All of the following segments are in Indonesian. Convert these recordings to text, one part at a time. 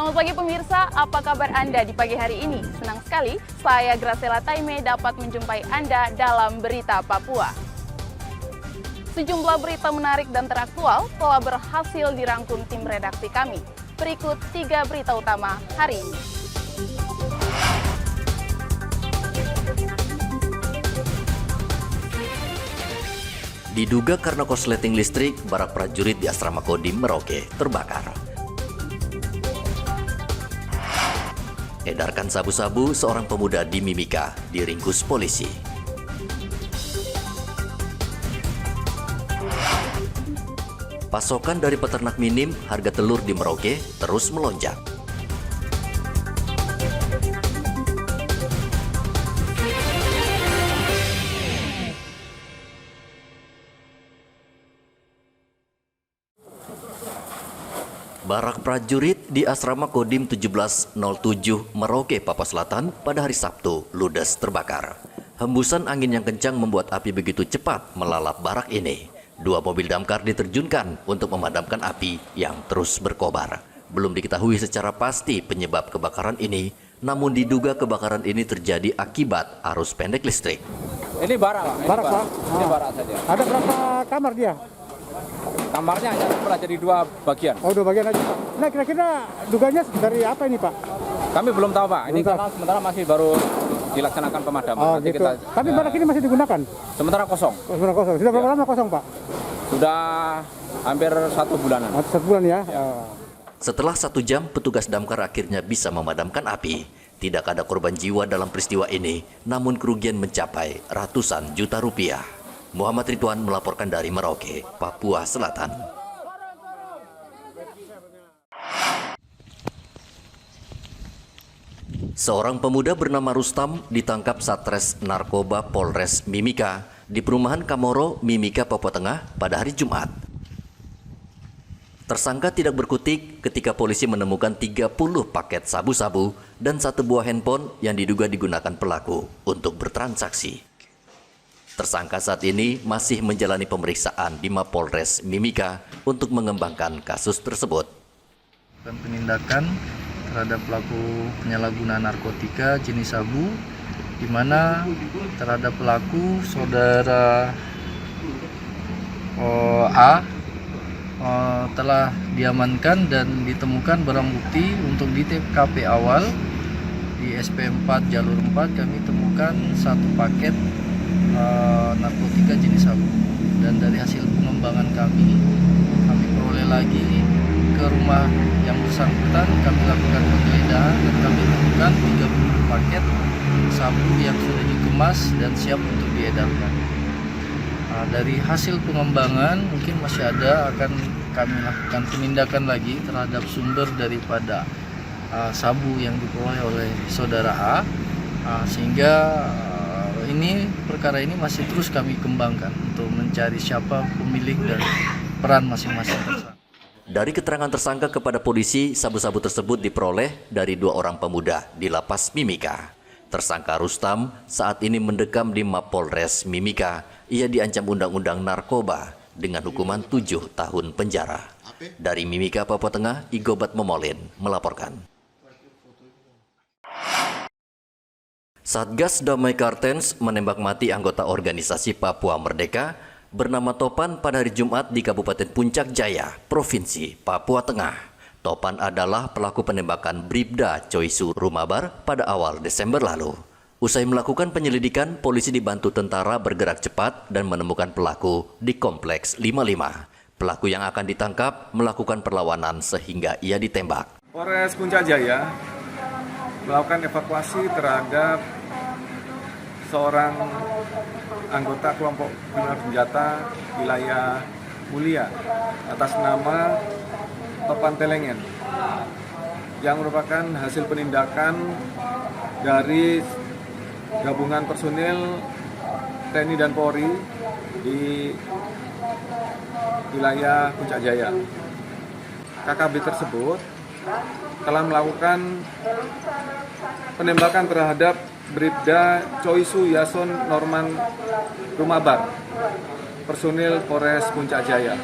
Selamat pagi pemirsa, apa kabar Anda di pagi hari ini? Senang sekali, saya Graciela Taime dapat menjumpai Anda dalam Berita Papua. Sejumlah berita menarik dan teraktual telah berhasil dirangkum tim redaksi kami. Berikut 3 berita utama hari ini. Diduga karena korsleting listrik, barak prajurit di asrama Kodim Merauke terbakar. Edarkan sabu-sabu, seorang pemuda di Mimika diringkus polisi. Pasokan dari peternak minim, harga telur di Merauke terus melonjak. Barak prajurit di asrama Kodim 1707 Merauke, Papua Selatan pada hari Sabtu ludes terbakar. Hembusan angin yang kencang membuat api begitu cepat melalap barak ini. 2 mobil damkar diterjunkan untuk memadamkan api yang terus berkobar. Belum diketahui secara pasti penyebab kebakaran ini, namun diduga kebakaran ini terjadi akibat arus pendek listrik. Ini barak, Pak. Barak. Ini barak saja. Ada berapa kamar dia? Kamarnya hanya pernah jadi 2 bagian. Oh, 2 bagian aja, Pak. Nah, kira-kira dugaannya dari apa ini, Pak? Kami belum tahu, Pak. Ini Belum tahu. karena sementara masih baru dilaksanakan pemadaman. Oh, Nanti gitu. Tapi barak ini masih digunakan? sementara kosong. Oh, sudah kosong. Sudah berapa lama kosong, Pak? Sudah hampir 1 bulanan. 1 bulan ya? Oh. Setelah 1 jam, petugas damkar akhirnya bisa memadamkan api. Tidak ada korban jiwa dalam peristiwa ini, namun kerugian mencapai ratusan juta rupiah. Muhammad Ridwan melaporkan dari Merauke, Papua Selatan. Seorang pemuda bernama Rustam ditangkap Satres Narkoba Polres Mimika di perumahan Kamoro, Mimika, Papua Tengah pada hari Jumat. Tersangka tidak berkutik ketika polisi menemukan 30 paket sabu-sabu dan 1 buah handphone yang diduga digunakan pelaku untuk bertransaksi. Tersangka saat ini masih menjalani pemeriksaan di Mapolres Mimika untuk mengembangkan kasus tersebut. Penindakan terhadap pelaku penyalahgunaan narkotika jenis sabu, di mana terhadap pelaku saudara A telah diamankan dan ditemukan barang bukti untuk di TKP awal di SP4 jalur 4 kami temukan 1 paket narkotika jenis sabu, dan dari hasil pengembangan kami peroleh lagi ke rumah yang bersangkutan, kami lakukan penggeledahan dan kami temukan 30 paket sabu yang sudah dikemas dan siap untuk diedarkan. Dari hasil pengembangan mungkin masih ada, akan kami lakukan penindakan lagi terhadap sumber daripada sabu yang diperoleh oleh saudara A, sehingga perkara ini masih terus kami kembangkan untuk mencari siapa pemilik dan peran masing-masing tersangka. Dari keterangan tersangka kepada polisi, sabu-sabu tersebut diperoleh dari 2 orang pemuda di Lapas Mimika. Tersangka Rustam saat ini mendekam di Mapolres Mimika. Ia diancam undang-undang narkoba dengan hukuman 7 tahun penjara. Dari Mimika, Papua Tengah, Igobat Momolin melaporkan. Satgas Damai Kartens menembak mati anggota organisasi Papua Merdeka bernama Topan pada hari Jumat di Kabupaten Puncak Jaya, Provinsi Papua Tengah. Topan adalah pelaku penembakan Bribda Choisu Rumabar pada awal Desember lalu. Usai melakukan penyelidikan, polisi dibantu tentara bergerak cepat dan menemukan pelaku di Kompleks 55. Pelaku yang akan ditangkap melakukan perlawanan sehingga ia ditembak. Polres Puncak Jaya melakukan evakuasi terhadap seorang anggota kelompok kriminal bersenjata wilayah Mulia atas nama Topan Telengen, yang merupakan hasil penindakan dari gabungan personil TNI dan Polri di wilayah Puncak Jaya. KKB tersebut telah melakukan penembakan terhadap Bribda Choisu Yason Norman Rumabar, personil Polres Puncak Jaya.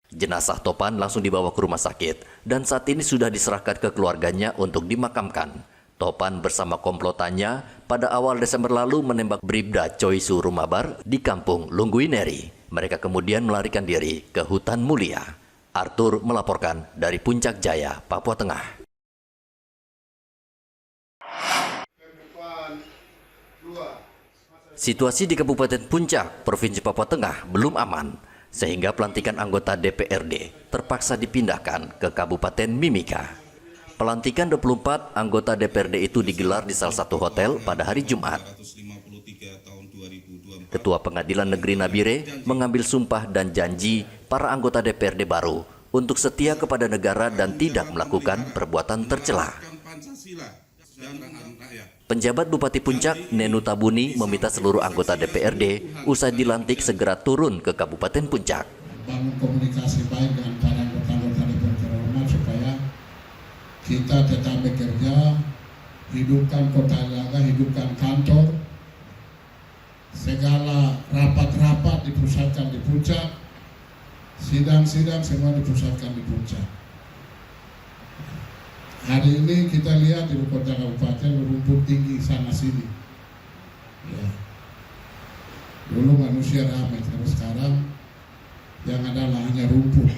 Jenazah Topan langsung dibawa ke rumah sakit dan saat ini sudah diserahkan ke keluarganya untuk dimakamkan. Topan bersama komplotannya pada awal Desember lalu menembak Bribda Choi Su Rumabar di kampung Lungguineri. Mereka kemudian melarikan diri ke hutan mulia. Arthur melaporkan dari Puncak Jaya, Papua Tengah. Situasi di Kabupaten Puncak, Provinsi Papua Tengah belum aman, sehingga pelantikan anggota DPRD terpaksa dipindahkan ke Kabupaten Mimika. Pelantikan 24 anggota DPRD itu digelar di salah satu hotel pada hari Jumat. Ketua Pengadilan Negeri Nabire mengambil sumpah dan janji para anggota DPRD baru untuk setia kepada negara dan tidak melakukan perbuatan tercela. Penjabat Bupati Puncak, Nenu Tabuni, meminta seluruh anggota DPRD usai dilantik segera turun ke Kabupaten Puncak. Bangun komunikasi baik dengan para anggota-anggota DPR terhormat supaya kita tetap bekerja, hidupkan kota Ilaga, hidupkan kantor, segala rapat-rapat dipusatkan di Puncak, sidang-sidang semua dipusatkan di Puncak. Hari ini kita lihat di kota kabupaten rumput tinggi sana sini. Ya. Dulu manusia ramai, terus sekarang yang adalah hanya rumput.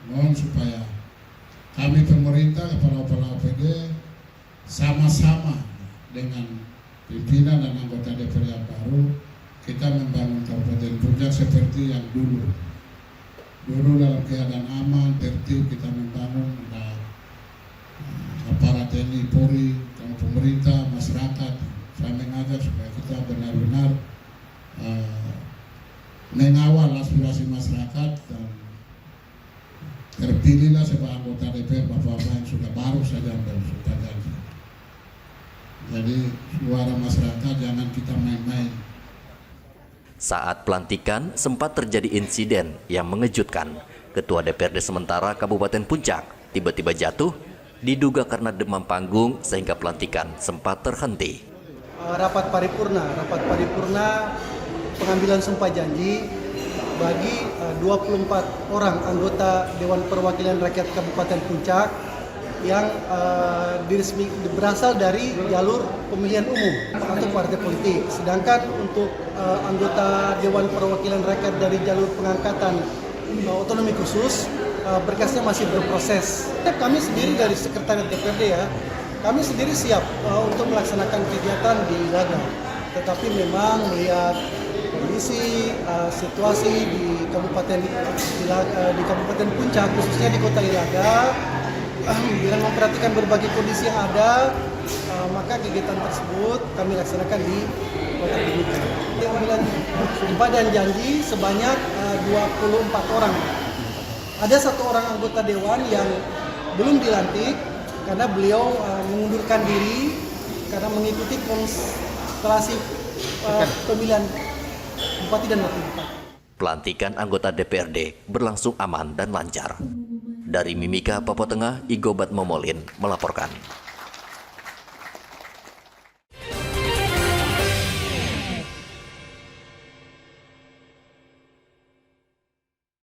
Mohon supaya kami pemerintah, kepala-kepala OPD sama-sama dengan pimpinan dan anggota DPR yang baru kita membangun Kabupaten Puncak seperti yang dulu. Dulu dalam keadaan aman, tertib kita membangun aparat TNI, Polri, pemerintah, masyarakat. Saya mengajak supaya kita benar-benar mengawal aspirasi masyarakat dan terpilihlah sebagai anggota DPR Bapak-bapak yang sudah baru saja sudah janji. Jadi suara masyarakat jangan kita main-main. Saat pelantikan sempat terjadi insiden yang mengejutkan. Ketua DPRD sementara Kabupaten Puncak tiba-tiba jatuh, diduga karena demam panggung sehingga pelantikan sempat terhenti. Rapat paripurna pengambilan sumpah janji bagi 24 orang anggota Dewan Perwakilan Rakyat Kabupaten Puncak yang berasal dari jalur pemilihan umum atau partai politik. Sedangkan untuk anggota Dewan Perwakilan Rakyat dari jalur pengangkatan otonomi khusus, berkasnya masih berproses. Kami sendiri dari Sekretariat DPRD kami sendiri siap untuk melaksanakan kegiatan di Ilaga. Tetapi memang melihat kondisi situasi di Kabupaten Puncak, khususnya di Kota Ilaga, dengan memperhatikan berbagai kondisi yang ada, maka kegiatan tersebut kami laksanakan di Kota Mimika. Pengambilan sumpah dan janji sebanyak 24 orang. Ada satu orang anggota dewan yang belum dilantik karena beliau mengundurkan diri karena mengikuti konstelasi pemilihan bupati dan wakil bupati. Pelantikan anggota DPRD berlangsung aman dan lancar. Dari Mimika, Papua Tengah, Igobat Momolin melaporkan.